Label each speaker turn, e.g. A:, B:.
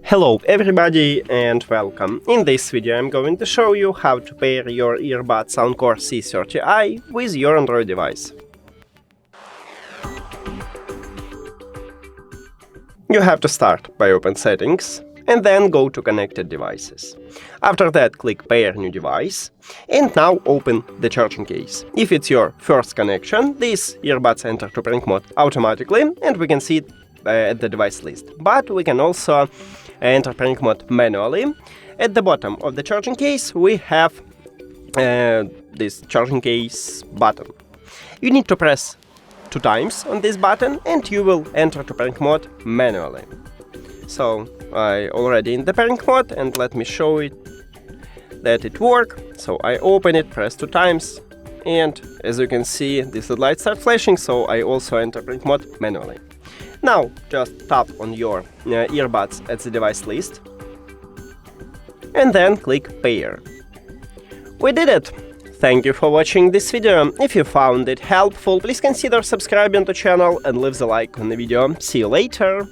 A: Hello everybody and welcome. In this video I'm going to show you how to pair your Earbuds SOUNDCORE C30i with your Android device. You have to start by open Settings and then go to Connected Devices. After that click Pair New Device and now open the charging case. If it's your first connection, these earbuds enter to pairing mode automatically and we can see it at the device list. But we can also enter pairing mode manually. At the bottom of the charging case we have this charging case button. You need to press 2 times on this button and you will enter to pairing mode manually. So I already in the pairing mode and let me show it that it works. So I open it, press 2 times and as you can see this light starts flashing, so I also enter pairing mode manually. Now just tap on your earbuds at the device list and then click Pair. We did it! Thank you for watching this video. If you found it helpful, please consider subscribing to the channel and leave the like on the video. See you later!